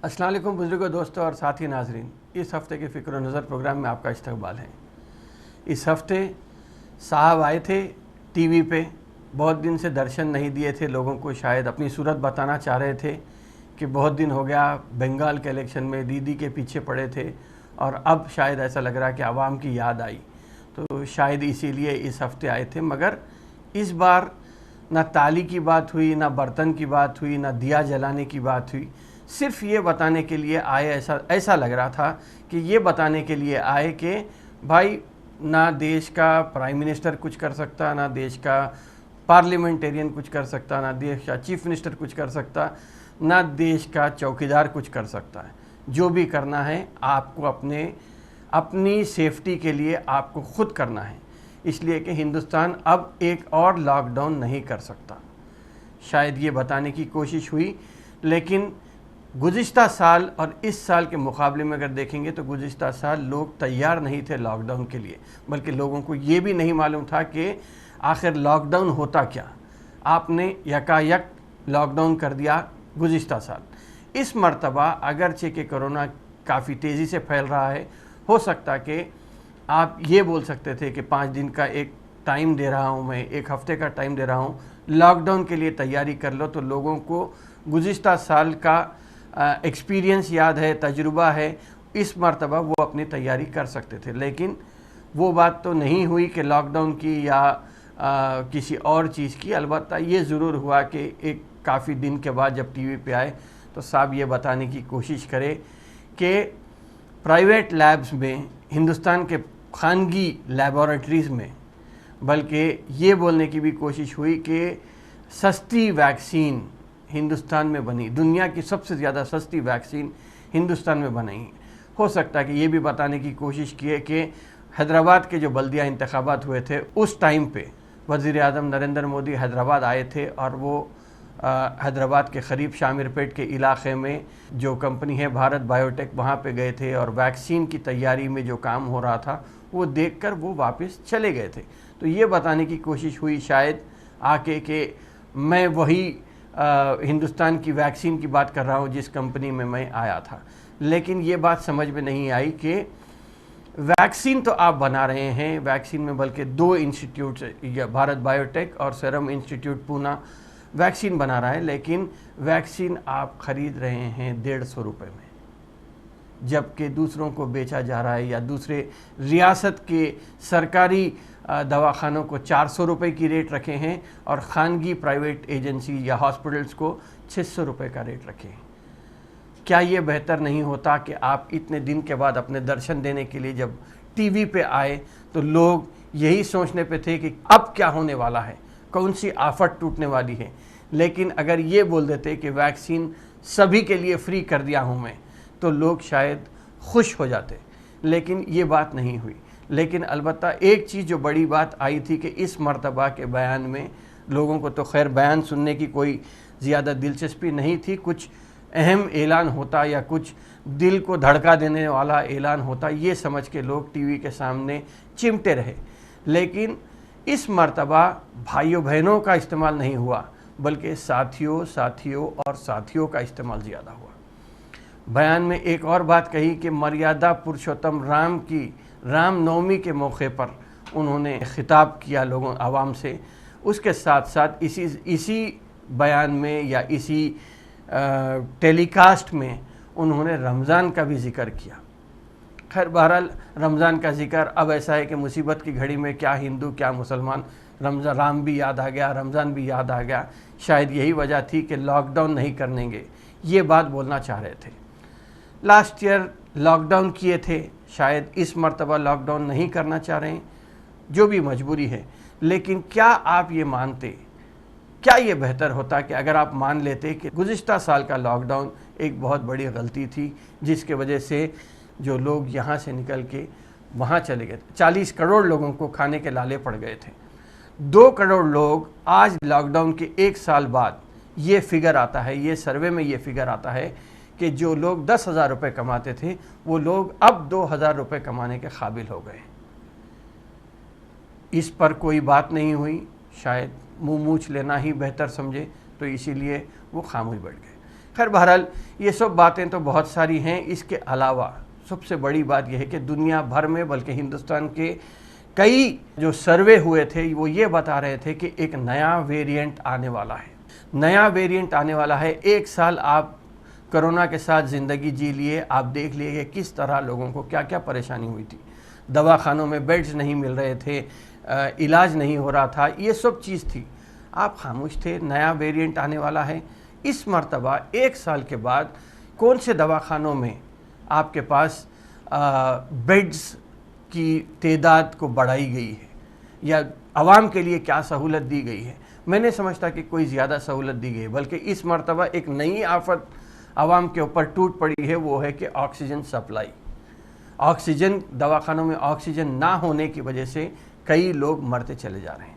السلام علیکم بزرگوں، دوستوں اور ساتھی ناظرین، اس ہفتے کے فکر و نظر پروگرام میں آپ کا استقبال ہے۔ اس ہفتے صاحب آئے تھے ٹی وی پہ، بہت دن سے درشن نہیں دیے تھے لوگوں کو، شاید اپنی صورت بتانا چاہ رہے تھے کہ بہت دن ہو گیا بنگال کے الیکشن میں دیدی کے پیچھے پڑے تھے اور اب شاید ایسا لگ رہا کہ عوام کی یاد آئی، تو شاید اسی لیے اس ہفتے آئے تھے۔ مگر اس بار نہ تالی کی بات ہوئی، نہ برتن کی بات ہوئی، نہ دیا جلانے کی بات ہوئی، صرف یہ بتانے کے لیے آئے، ایسا لگ رہا تھا کہ یہ بتانے کے لیے آئے کہ بھائی نہ دیش کا پرائم منسٹر کچھ کر سکتا، نہ دیش کا پارلیمنٹیرین کچھ کر سکتا، نہ دیش کا چیف منسٹر کچھ کر سکتا، نہ دیش کا چوکیدار کچھ کر سکتا ہے۔ جو بھی کرنا ہے آپ کو اپنی سیفٹی کے لیے آپ کو خود کرنا ہے، اس لیے کہ ہندوستان اب ایک اور لاک ڈاؤن نہیں کر سکتا۔ شاید یہ بتانے کی کوشش ہوئی، لیکن گزشتہ سال اور اس سال کے مقابلے میں اگر دیکھیں گے تو گزشتہ سال لوگ تیار نہیں تھے لاک ڈاؤن کے لیے، بلکہ لوگوں کو یہ بھی نہیں معلوم تھا کہ آخر لاک ڈاؤن ہوتا کیا۔ آپ نے یکایک لاک ڈاؤن کر دیا گزشتہ سال۔ اس مرتبہ اگرچہ کہ کرونا کافی تیزی سے پھیل رہا ہے، ہو سکتا کہ آپ یہ بول سکتے تھے کہ 5 دن کا ایک ٹائم دے رہا ہوں، میں 1 ہفتے کا ٹائم دے رہا ہوں، لاک ڈاؤن کے لیے تیاری کر لو، تو لوگوں کو گزشتہ سال کا ایکسپیرینس یاد ہے، تجربہ ہے، اس مرتبہ وہ اپنی تیاری کر سکتے تھے۔ لیکن وہ بات تو نہیں ہوئی کہ لاک ڈاؤن کی یا کسی اور چیز کی۔ البتہ یہ ضرور ہوا کہ ایک کافی دن کے بعد جب ٹی وی پہ آئے تو صاحب یہ بتانے کی کوشش کرے کہ پرائیویٹ لیبز میں، ہندوستان کے خانگی لیبارٹریز میں، بلکہ یہ بولنے کی بھی کوشش ہوئی کہ سستی ویکسین ہندوستان میں بنی، دنیا کی سب سے زیادہ سستی ویکسین ہندوستان میں بنائی۔ ہو سکتا ہے کہ یہ بھی بتانے کی کوشش کی ہے کہ حیدرآباد کے جو بلدیہ انتخابات ہوئے تھے اس ٹائم پہ وزیر اعظم نریندر مودی حیدرآباد آئے تھے، اور وہ حیدرآباد کے قریب شامر پیٹ کے علاقے میں جو کمپنی ہے بھارت بایو ٹیک، وہاں پہ گئے تھے، اور ویکسین کی تیاری میں جو کام ہو رہا تھا وہ دیکھ کر وہ واپس چلے گئے تھے۔ تو یہ بتانے کی کوشش ہوئی شاید آ کے کہ میں وہی ہندوستان کی ویکسین کی بات کر رہا ہوں جس کمپنی میں آیا تھا۔ لیکن یہ بات سمجھ میں نہیں آئی کہ ویکسین تو آپ بنا رہے ہیں، ویکسین میں بلکہ 2 انسٹیٹیوٹ، بھارت بایو ٹیک اور سیرم انسٹیٹیوٹ پونا ویکسین بنا رہا ہے، لیکن ویکسین آپ خرید رہے ہیں 150 روپے میں، جبکہ دوسروں کو بیچا جا رہا ہے، یا دوسرے ریاست کے سرکاری دواخانوں کو 400 روپے کی ریٹ رکھے ہیں اور خانگی پرائیویٹ ایجنسی یا ہاسپٹلز کو 600 روپے کا ریٹ رکھے ہیں۔ کیا یہ بہتر نہیں ہوتا کہ آپ اتنے دن کے بعد اپنے درشن دینے کے لیے جب ٹی وی پہ آئے تو لوگ یہی سوچنے پہ تھے کہ اب کیا ہونے والا ہے، کون سی آفت ٹوٹنے والی ہے، لیکن اگر یہ بول دیتے کہ ویکسین سبھی کے لیے فری کر دیا ہوں میں، تو لوگ شاید خوش ہو جاتے، لیکن یہ بات نہیں ہوئی۔ لیکن البتہ ایک چیز جو بڑی بات آئی تھی کہ اس مرتبہ کے بیان میں لوگوں کو تو خیر بیان سننے کی کوئی زیادہ دلچسپی نہیں تھی، کچھ اہم اعلان ہوتا یا کچھ دل کو دھڑکا دینے والا اعلان ہوتا، یہ سمجھ کے لوگ ٹی وی کے سامنے چمٹے رہے۔ لیکن اس مرتبہ بھائیوں بہنوں کا استعمال نہیں ہوا، بلکہ ساتھیوں کا استعمال زیادہ ہوا۔ بیان میں ایک اور بات کہی کہ مریادہ پرشوتم رام کی رام نومی کے موقع پر انہوں نے خطاب کیا عوام سے، اس کے ساتھ ساتھ اسی بیان میں یا اسی ٹیلی کاسٹ میں انہوں نے رمضان کا بھی ذکر کیا۔ خیر بہرحال رمضان کا ذکر اب ایسا ہے کہ مصیبت کی گھڑی میں کیا ہندو کیا مسلمان، رام بھی یاد آ گیا، رمضان بھی یاد آ گیا۔ شاید یہی وجہ تھی کہ لاک ڈاؤن نہیں کریں گے، یہ بات بولنا چاہ رہے تھے۔ لاسٹ ایئر لاک ڈاؤن کیے تھے، شاید اس مرتبہ لاک ڈاؤن نہیں کرنا چاہ رہے ہیں، جو بھی مجبوری ہے۔ لیکن کیا آپ یہ مانتے، کیا یہ بہتر ہوتا کہ اگر آپ مان لیتے کہ گزشتہ سال کا لاک ڈاؤن ایک بہت بڑی غلطی تھی، جس کے وجہ سے جو لوگ یہاں سے نکل کے وہاں چلے گئے تھے، 40 کروڑ لوگوں کو کھانے کے لالے پڑ گئے تھے۔ 2 کروڑ لوگ آج لاک ڈاؤن کے 1 سال بعد یہ فگر آتا ہے، یہ سروے میں یہ فگر آتا ہے کہ جو لوگ 10,000 روپے کماتے تھے وہ لوگ اب 2,000 روپے کمانے کے قابل ہو گئے۔ اس پر کوئی بات نہیں ہوئی، شاید منہ موچھ لینا ہی بہتر سمجھے، تو اسی لیے وہ خاموش بیٹھ گئے۔ خیر بہرحال یہ سب باتیں تو بہت ساری ہیں. اس کے علاوہ سب سے بڑی بات یہ ہے کہ دنیا بھر میں بلکہ ہندوستان کے کئی جو سروے ہوئے تھے وہ یہ بتا رہے تھے کہ ایک نیا ویریئنٹ آنے والا ہے. نیا ویریئنٹ آنے والا ہے. 1 سال آپ کرونا کے ساتھ زندگی جی لیے, آپ دیکھ لیے کہ کس طرح لوگوں کو کیا کیا پریشانی ہوئی تھی. دواخانوں میں بیڈز نہیں مل رہے تھے, علاج نہیں ہو رہا تھا, یہ سب چیز تھی. آپ خاموش تھے. نیا ویریئنٹ آنے والا ہے. اس مرتبہ 1 سال کے بعد کون سے دواخانوں میں آپ کے پاس بیڈز کی تعداد کو بڑھائی گئی ہے یا عوام کے لیے کیا سہولت دی گئی ہے؟ میں نہیں سمجھتا کہ کوئی زیادہ سہولت دی گئی ہے, بلکہ اس مرتبہ ایک نئی آفت عوام کے اوپر ٹوٹ پڑی ہے. وہ ہے کہ آکسیجن سپلائی. آکسیجن دواخانوں میں آکسیجن نہ ہونے کی وجہ سے کئی لوگ مرتے چلے جا رہے ہیں.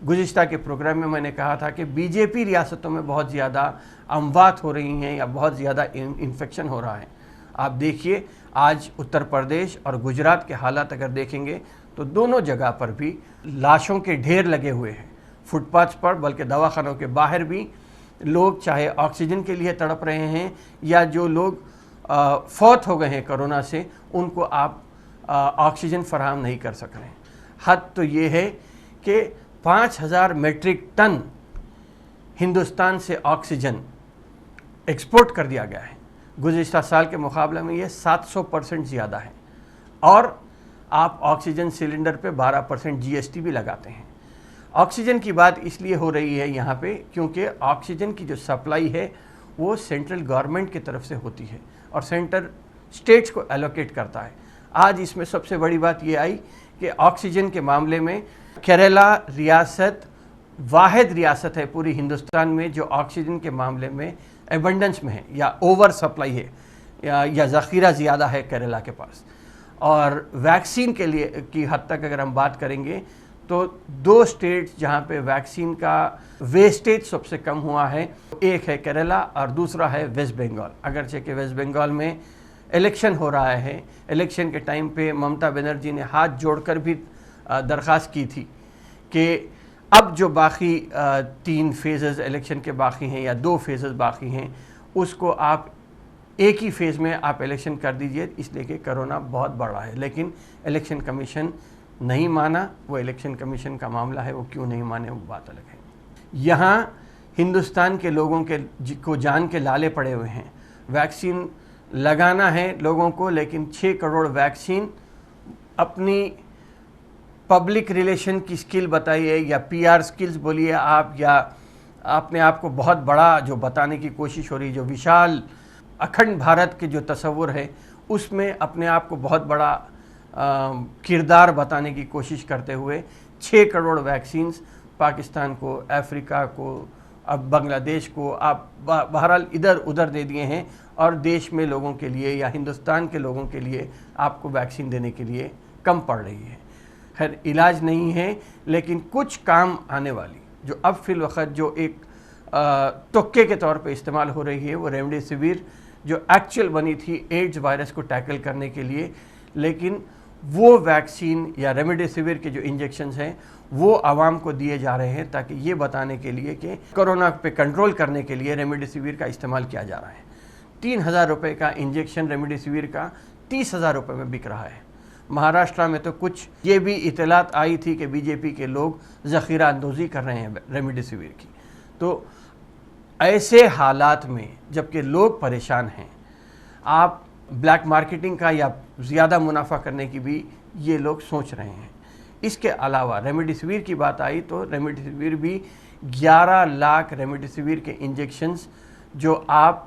گزشتہ کے پروگرام میں نے کہا تھا کہ بی جے پی ریاستوں میں بہت زیادہ اموات ہو رہی ہیں یا بہت زیادہ انفیکشن ہو رہا ہے. آپ دیکھیے آج اتر پردیش اور گجرات کے حالات اگر دیکھیں گے تو دونوں جگہ پر بھی لاشوں کے ڈھیر لگے ہوئے ہیں فٹ پاتھ پر, بلکہ دواخانوں کے باہر بھی لوگ چاہے آکسیجن کے لیے تڑپ رہے ہیں یا جو لوگ فوت ہو گئے ہیں کرونا سے ان کو آپ آکسیجن فراہم نہیں کر سک رہے ہیں. حد تو یہ ہے کہ 5000 میٹرک ٹن ہندوستان سے آکسیجن ایکسپورٹ کر دیا گیا ہے. گزشتہ سال کے مقابلے میں یہ 700% زیادہ ہے. اور آپ آکسیجن سلنڈر پہ 12% GST بھی لگاتے ہیں. آکسیجن کی بات اس لیے ہو رہی ہے یہاں پہ کیونکہ آکسیجن کی جو سپلائی ہے وہ سینٹرل گورنمنٹ کی طرف سے ہوتی ہے اور سینٹر اسٹیٹس کو ایلوکیٹ کرتا ہے. آج اس میں سب سے بڑی بات یہ آئی کہ آکسیجن کے معاملے میں کیرلا ریاست واحد ریاست ہے پوری ہندوستان میں جو آکسیجن کے معاملے میں ایبنڈنس میں ہے یا اوور سپلائی ہے یا ذخیرہ زیادہ ہے کیرلا کے پاس. اور ویکسین کے لیے کی حد تک اگر ہم بات کریں گے تو 2 اسٹیٹس جہاں پہ ویکسین کا ویسٹیج سب سے کم ہوا ہے, ایک ہے کیرلا اور دوسرا ہے ویسٹ بنگال. اگرچہ کہ ویسٹ بنگال میں الیکشن ہو رہا ہے, الیکشن کے ٹائم پہ ممتا بنرجی نے ہاتھ جوڑ کر بھی درخواست کی تھی کہ اب جو باقی 3 فیزز الیکشن کے باقی ہیں یا 2 فیزز باقی ہیں اس کو آپ ایک ہی فیز میں آپ الیکشن کر دیجئے, اس لیے کہ کرونا بہت بڑھ رہا ہے. لیکن الیکشن کمیشن نہیں مانا. وہ الیکشن کمیشن کا معاملہ ہے, وہ کیوں نہیں مانے وہ بات الگ ہے. یہاں ہندوستان کے لوگوں کو جان کے لالے پڑے ہوئے ہیں. ویکسین لگانا ہے لوگوں کو, لیکن 6 کروڑ ویکسین اپنی پبلک ریلیشن کی سکل بتائیے یا PR سکلز بولیے آپ, یا اپنے آپ کو بہت بڑا جو بتانے کی کوشش ہو رہی, جو وشال اکھنڈ بھارت کے جو تصور ہے اس میں اپنے آپ کو بہت بڑا کردار بتانے کی کوشش کرتے ہوئے 6 کروڑ ویکسینز پاکستان کو, افریقہ کو, اب بنگلہ دیش کو آپ بہرحال ادھر ادھر دے دیے ہیں. اور دیش میں لوگوں کے لیے یا ہندوستان کے لوگوں کے لیے آپ کو ویکسین دینے کے لیے کم پڑ رہی ہے. خیر علاج نہیں ہے, لیکن کچھ کام آنے والی جو اب فی الوقت جو ایک تکے کے طور پہ استعمال ہو رہی ہے وہ ریمڈیسیویر جو ایکچوئل بنی تھی ایڈز وائرس کو ٹیکل کرنے کے لیے, لیکن وہ ویکسین یا ریمڈیسیویر کے جو انجیکشنز ہیں وہ عوام کو دیے جا رہے ہیں تاکہ یہ بتانے کے لیے کہ کرونا پہ کنٹرول کرنے کے لیے ریمڈیسیویر کا استعمال کیا جا رہا ہے. 3000 روپے کا انجیکشن ریمڈیسیویر کا 30,000 روپے میں بک رہا ہے. مہاراشٹرا میں تو کچھ یہ بھی اطلاعات آئی تھی کہ BJP کے لوگ ذخیرہ اندوزی کر رہے ہیں ریمڈیسیویر کی. تو ایسے حالات میں جبکہ لوگ پریشان ہیں, آپ بلیک مارکیٹنگ کا یا زیادہ منافع کرنے کی بھی یہ لوگ سوچ رہے ہیں. اس کے علاوہ ریمڈیسیویر کی بات آئی تو ریمڈیسیویر بھی 11 لاکھ ریمڈیسیویر کے انجیکشنز جو آپ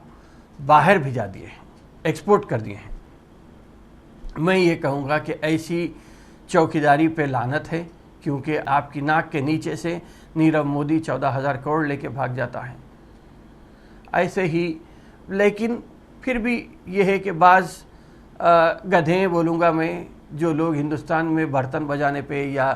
باہر بھیجا دیے ہیں, ایکسپورٹ کر دیے ہیں. میں یہ کہوں گا کہ ایسی چوکیداری پہ لعنت ہے, کیونکہ آپ کی ناک کے نیچے سے نیرو مودی 14,000 کروڑ لے کے بھاگ جاتا ہے. ایسے ہی لیکن پھر بھی یہ ہے کہ بعض گدھے بولوں گا میں, جو لوگ ہندوستان میں برتن بجانے پہ یا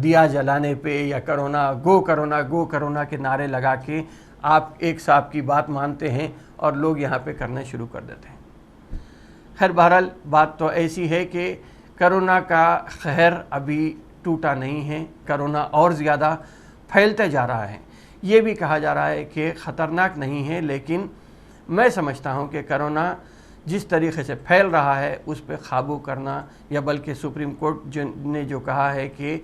دیا جلانے پہ یا کرونا گو کرونا گو کرونا کے نعرے لگا کے آپ ایک صاحب کی بات مانتے ہیں اور لوگ یہاں پہ کرنا شروع کر دیتے ہیں. خیر بہرحال بات تو ایسی ہے کہ کرونا کا قہر ابھی ٹوٹا نہیں ہے, کرونا اور زیادہ پھیلتے جا رہا ہے. یہ بھی کہا جا رہا ہے کہ خطرناک نہیں ہے, لیکن میں سمجھتا ہوں کہ کرونا جس طریقے سے پھیل رہا ہے اس پہ قابو کرنا، یا بلکہ سپریم کورٹ نے جو کہا ہے کہ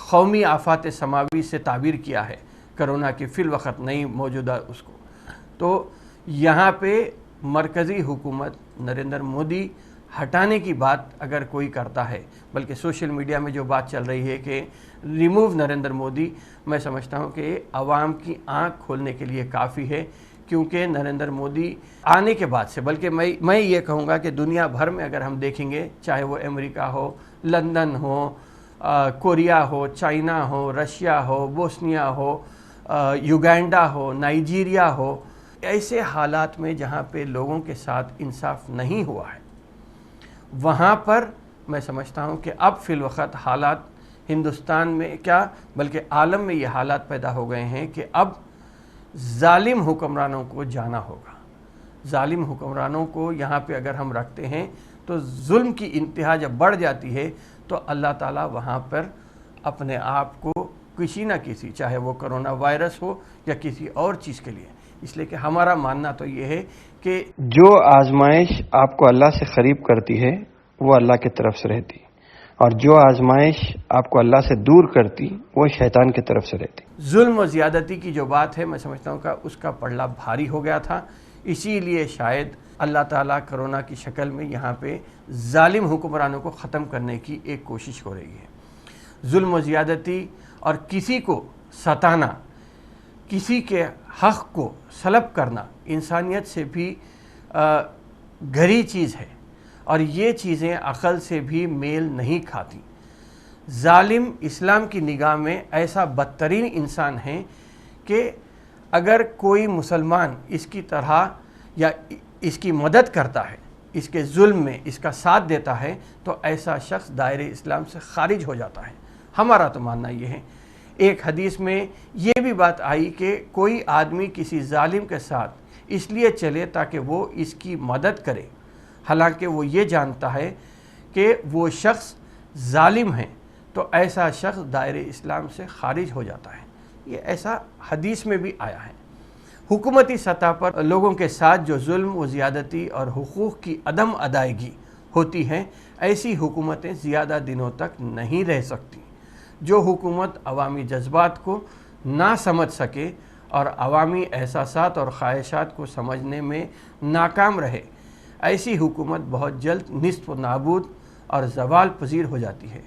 قومی آفات سماوی سے تعبیر کیا ہے کرونا کی فی الوقت نہیں موجودہ اس کو، تو یہاں پہ مرکزی حکومت نریندر مودی ہٹانے کی بات اگر کوئی کرتا ہے، بلکہ سوشل میڈیا میں جو بات چل رہی ہے کہ ریموو نریندر مودی، میں سمجھتا ہوں کہ عوام کی آنکھ کھولنے کے لیے کافی ہے، کیونکہ نریندر مودی آنے کے بعد سے، بلکہ میں یہ کہوں گا کہ دنیا بھر میں اگر ہم دیکھیں گے، چاہے وہ امریکہ ہو، لندن ہو، کوریا ہو، چائنا ہو، رشیا ہو، بوسنیا ہو، یوگینڈا ہو، نائجیریا ہو، ایسے حالات میں جہاں پہ لوگوں کے ساتھ انصاف نہیں ہوا ہے، وہاں پر میں سمجھتا ہوں کہ اب فی الوقت حالات ہندوستان میں کیا بلکہ عالم میں یہ حالات پیدا ہو گئے ہیں کہ اب ظالم حکمرانوں کو جانا ہوگا۔ ظالم حکمرانوں کو یہاں پہ اگر ہم رکھتے ہیں تو ظلم کی انتہا جب بڑھ جاتی ہے تو اللہ تعالیٰ وہاں پر اپنے آپ کو کسی نہ کسی، چاہے وہ کرونا وائرس ہو یا کسی اور چیز کے لیے، اس لیے کہ ہمارا ماننا تو یہ ہے کہ جو آزمائش آپ کو اللہ سے قریب کرتی ہے وہ اللہ کی طرف سے رہتی، اور جو آزمائش آپ کو اللہ سے دور کرتی وہ شیطان کی طرف سے رہتی۔ ظلم و زیادتی کی جو بات ہے، میں سمجھتا ہوں کہ اس کا پلڑا بھاری ہو گیا تھا، اسی لیے شاید اللہ تعالیٰ کرونا کی شکل میں یہاں پہ ظالم حکمرانوں کو ختم کرنے کی ایک کوشش ہو رہی ہے۔ ظلم و زیادتی اور کسی کو ستانا، کسی کے حق کو سلب کرنا انسانیت سے بھی گہری چیز ہے، اور یہ چیزیں عقل سے بھی میل نہیں کھاتی۔ ظالم اسلام کی نگاہ میں ایسا بدترین انسان ہے کہ اگر کوئی مسلمان اس کی طرح یا اس کی مدد کرتا ہے، اس کے ظلم میں اس کا ساتھ دیتا ہے، تو ایسا شخص دائرہ اسلام سے خارج ہو جاتا ہے۔ ہمارا تو ماننا یہ ہے۔ ایک حدیث میں یہ بھی بات آئی کہ کوئی آدمی کسی ظالم کے ساتھ اس لیے چلے تاکہ وہ اس کی مدد کرے، حالانکہ وہ یہ جانتا ہے کہ وہ شخص ظالم ہے، تو ایسا شخص دائرہ اسلام سے خارج ہو جاتا ہے۔ یہ ایسا حدیث میں بھی آیا ہے۔ حکومتی سطح پر لوگوں کے ساتھ جو ظلم و زیادتی اور حقوق کی عدم ادائیگی ہوتی ہیں، ایسی حکومتیں زیادہ دنوں تک نہیں رہ سکتی۔ جو حکومت عوامی جذبات کو نہ سمجھ سکے اور عوامی احساسات اور خواہشات کو سمجھنے میں ناکام رہے، ایسی حکومت بہت جلد نصف و نابود اور زوال پذیر ہو جاتی ہے۔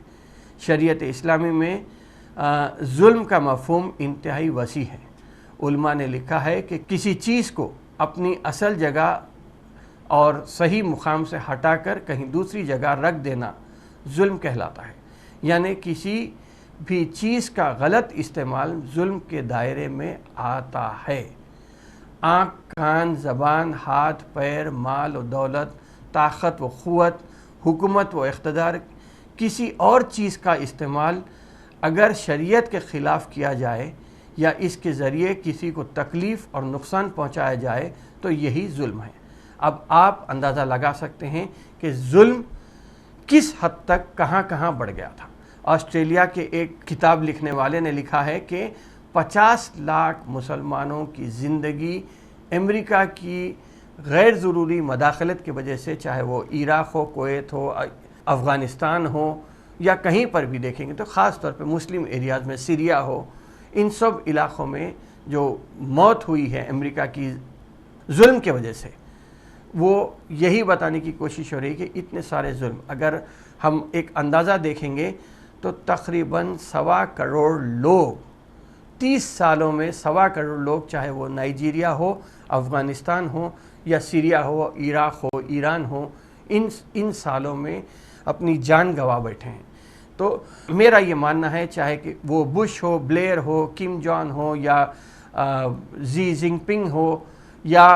شریعت اسلامی میں ظلم کا مفہوم انتہائی وسیع ہے۔ علماء نے لکھا ہے کہ کسی چیز کو اپنی اصل جگہ اور صحیح مقام سے ہٹا کر کہیں دوسری جگہ رکھ دینا ظلم کہلاتا ہے، یعنی کسی بھی چیز کا غلط استعمال ظلم کے دائرے میں آتا ہے۔ آنکھ، کان، زبان، ہاتھ، پیر، مال و دولت، طاقت و قوت، حکومت و اقتدار، کسی اور چیز کا استعمال اگر شریعت کے خلاف کیا جائے یا اس کے ذریعے کسی کو تکلیف اور نقصان پہنچایا جائے تو یہی ظلم ہے۔ اب آپ اندازہ لگا سکتے ہیں کہ ظلم کس حد تک کہاں کہاں بڑھ گیا تھا۔ آسٹریلیا کے ایک کتاب لکھنے والے نے لکھا ہے کہ 50 لاکھ مسلمانوں کی زندگی امریکہ کی غیر ضروری مداخلت کی وجہ سے، چاہے وہ عراق ہو، کویت ہو، افغانستان ہو، یا کہیں پر بھی دیکھیں گے تو خاص طور پہ مسلم ایریاز میں سیریا ہو، ان سب علاقوں میں جو موت ہوئی ہے امریکہ کی ظلم کی وجہ سے، وہ یہی بتانے کی کوشش ہو رہی ہے کہ اتنے سارے ظلم، اگر ہم ایک اندازہ دیکھیں گے تو تقریباً 1.25 کروڑ لوگ 30 سالوں میں 1.25 کروڑ لوگ، چاہے وہ نائجیریا ہو، افغانستان ہو یا سیریا ہو، عراق ہو، ایران ہو، ان سالوں میں اپنی جان گنوا بیٹھے ہیں۔ تو میرا یہ ماننا ہے، چاہے کہ وہ بش ہو، بلیئر ہو، کم جان ہو، یا زی جن پنگ ہو، یا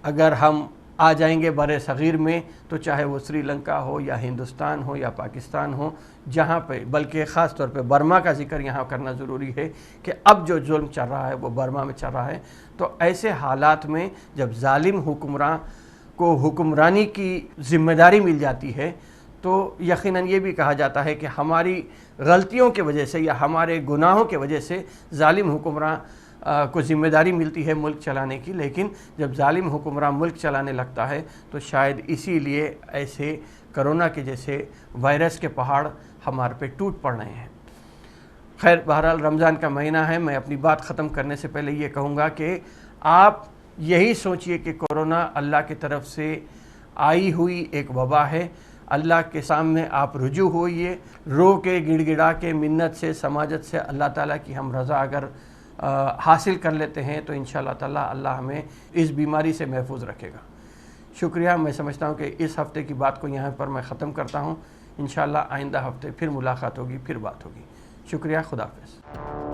اگر ہم آ جائیں گے بر صغیر میں تو چاہے وہ سری لنکا ہو یا ہندوستان ہو یا پاکستان ہو، جہاں پہ بلکہ خاص طور پہ برما کا ذکر یہاں کرنا ضروری ہے کہ اب جو ظلم چل رہا ہے وہ برما میں چل رہا ہے۔ تو ایسے حالات میں جب ظالم حکمراں کو حکمرانی کی ذمہ داری مل جاتی ہے تو یقیناً یہ بھی کہا جاتا ہے کہ ہماری غلطیوں کی وجہ سے یا ہمارے گناہوں کی وجہ سے ظالم حکمراں کو ذمہ داری ملتی ہے ملک چلانے کی، لیکن جب ظالم حکمراں ملک چلانے لگتا ہے تو شاید اسی لیے ایسے کرونا کے جیسے وائرس کے پہاڑ ہمارے پہ ٹوٹ پڑ رہے ہیں۔ خیر، بہرحال رمضان کا مہینہ ہے، میں اپنی بات ختم کرنے سے پہلے یہ کہوں گا کہ آپ یہی سوچئے کہ کرونا اللہ کی طرف سے آئی ہوئی ایک وبا ہے، اللہ کے سامنے آپ رجوع ہوئیے، رو کے گڑ گڑا کے منت سے سماجت سے اللہ تعالیٰ کی ہم رضا اگر حاصل کر لیتے ہیں تو انشاءاللہ تعالیٰ اللہ ہمیں اس بیماری سے محفوظ رکھے گا۔ شکریہ۔ میں سمجھتا ہوں کہ اس ہفتے کی بات کو یہاں پر میں ختم کرتا ہوں۔ انشاءاللہ آئندہ ہفتے پھر ملاقات ہوگی، پھر بات ہوگی۔ شکریہ، خدا حافظ۔